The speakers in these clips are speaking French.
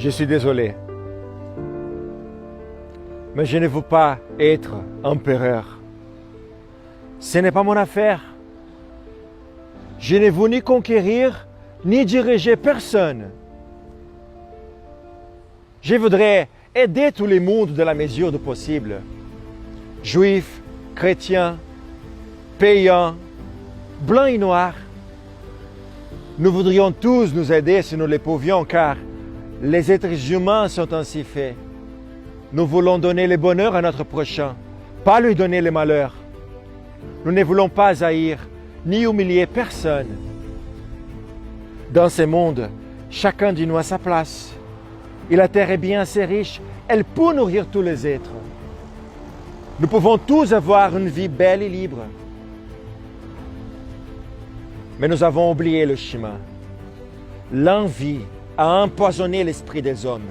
Je suis désolé, mais je ne veux pas être empereur. Ce n'est pas mon affaire. Je ne veux ni conquérir, ni diriger personne. Je voudrais aider tout le monde dans la mesure du possible. Juifs, chrétiens, païens, blancs et noirs. Nous voudrions tous nous aider si nous le pouvions, car les êtres humains sont ainsi faits. Nous voulons donner le bonheur à notre prochain, pas lui donner le malheur. Nous ne voulons pas haïr ni humilier personne. Dans ce monde, chacun de nous a sa place. Et la terre est bien assez riche, elle peut nourrir tous les êtres. Nous pouvons tous avoir une vie belle et libre. Mais nous avons oublié le chemin. L'envie a empoisonné l'esprit des hommes,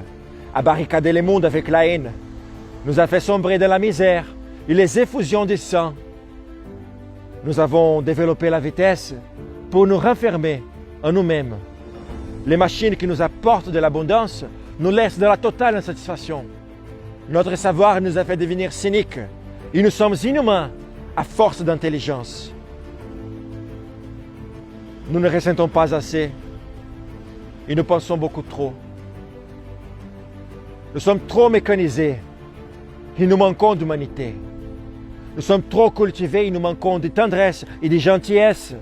a barricadé le monde avec la haine, nous a fait sombrer dans la misère et les effusions du sang. Nous avons développé la vitesse pour nous renfermer en nous-mêmes. Les machines qui nous apportent de l'abondance nous laissent dans la totale insatisfaction. Notre savoir nous a fait devenir cyniques et nous sommes inhumains à force d'intelligence. Nous ne ressentons pas assez et nous pensons beaucoup trop. Nous sommes trop mécanisés et nous manquons d'humanité. Nous sommes trop cultivés et nous manquons de tendresse et de gentillesse.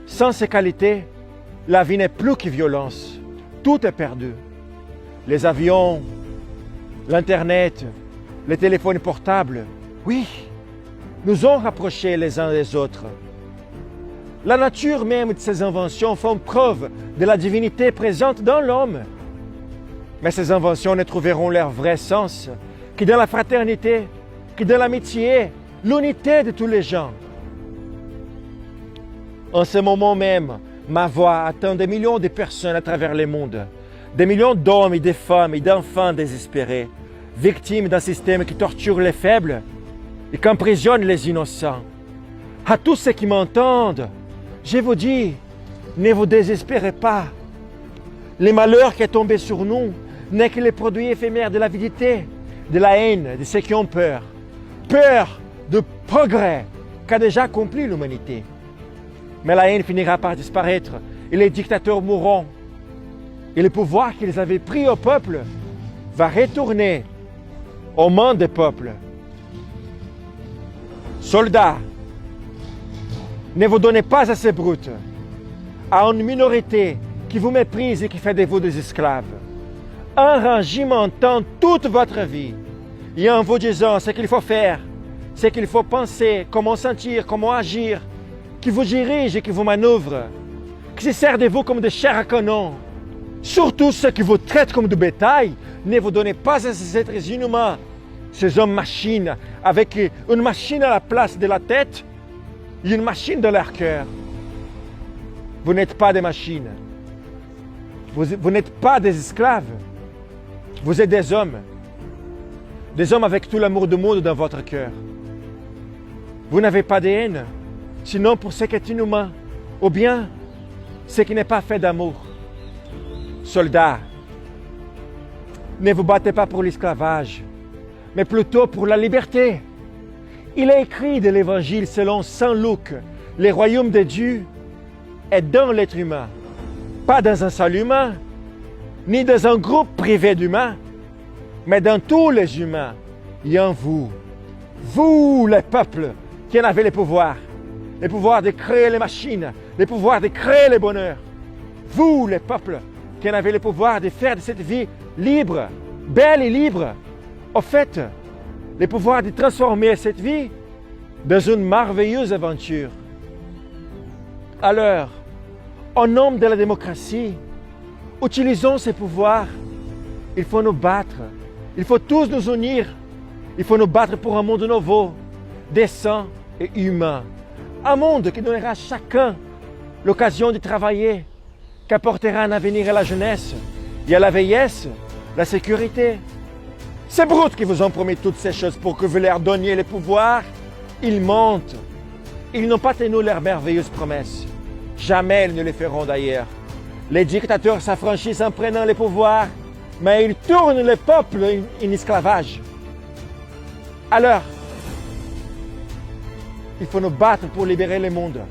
Sans ces qualités, la vie n'est plus que violence. Tout est perdu. Les avions, l'Internet, les téléphones portables, oui, nous ont rapprochés les uns des autres. La nature même de ces inventions font preuve de la divinité présente dans l'homme. Mais ces inventions ne trouveront leur vrai sens que dans la fraternité, que dans l'amitié, l'unité de tous les gens. En ce moment même, ma voix atteint des millions de personnes à travers le monde, des millions d'hommes et de femmes et d'enfants désespérés, victimes d'un système qui torture les faibles et qui emprisonne les innocents. À tous ceux qui m'entendent, je vous dis, ne vous désespérez pas. Le malheur qui est tombé sur nous n'est que le produit éphémère de l'avidité, de la haine, de ceux qui ont peur. Peur de progrès qu'a déjà accompli l'humanité. Mais la haine finira par disparaître et les dictateurs mourront. Et le pouvoir qu'ils avaient pris au peuple va retourner aux mains des peuples. Soldats, ne vous donnez pas à ces brutes, à une minorité qui vous méprise et qui fait de vous des esclaves. Un régimentant toute votre vie et en vous disant ce qu'il faut faire, ce qu'il faut penser, comment sentir, comment agir, qui vous dirige et qui vous manœuvre, qui se sert de vous comme de chair à canon. Surtout ceux qui vous traitent comme du bétail, ne vous donnez pas à ces êtres inhumains, ces hommes machines, avec une machine à la place de la tête et une machine dans leur cœur. Vous n'êtes pas des machines. Vous n'êtes pas des esclaves. Vous êtes des hommes avec tout l'amour du monde dans votre cœur. Vous n'avez pas de haine, sinon pour ce qui est inhumain, ou bien ce qui n'est pas fait d'amour. Soldats, ne vous battez pas pour l'esclavage, mais plutôt pour la liberté. Il est écrit de l'Évangile selon saint Luc, le royaume de Dieu est dans l'être humain, pas dans un seul humain, ni dans un groupe privé d'humains, mais dans tous les humains et en vous. Vous, les peuples, qui en avez le pouvoir de créer les machines, le pouvoir de créer le bonheur. Vous, les peuples, qui en avez le pouvoir de faire de cette vie libre, belle et libre. Au fait, le pouvoir de transformer cette vie dans une merveilleuse aventure. Alors, au nom de la démocratie, utilisons ces pouvoirs. Il faut nous battre. Il faut tous nous unir. Il faut nous battre pour un monde nouveau, décent et humain. Un monde qui donnera à chacun l'occasion de travailler, qui apportera un avenir à la jeunesse et à la vieillesse, la sécurité. Ces brutes qui vous ont promis toutes ces choses pour que vous leur donniez le pouvoir, ils mentent. Ils n'ont pas tenu leurs merveilleuses promesses. Jamais ils ne le feront d'ailleurs. Les dictateurs s'affranchissent en prenant le pouvoir mais ils tournent le peuple en esclavage. Alors, il faut nous battre pour libérer le monde,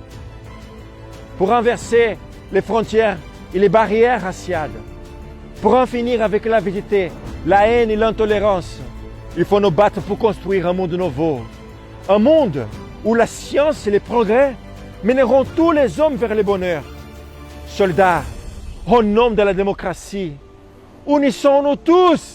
pour renverser les frontières et les barrières raciales, pour en finir avec l'avidité, la haine et l'intolérance. Il faut nous battre pour construire un monde nouveau, un monde où la science et les progrès mèneront tous les hommes vers le bonheur. Soldats, au nom de la démocratie, unissons-nous tous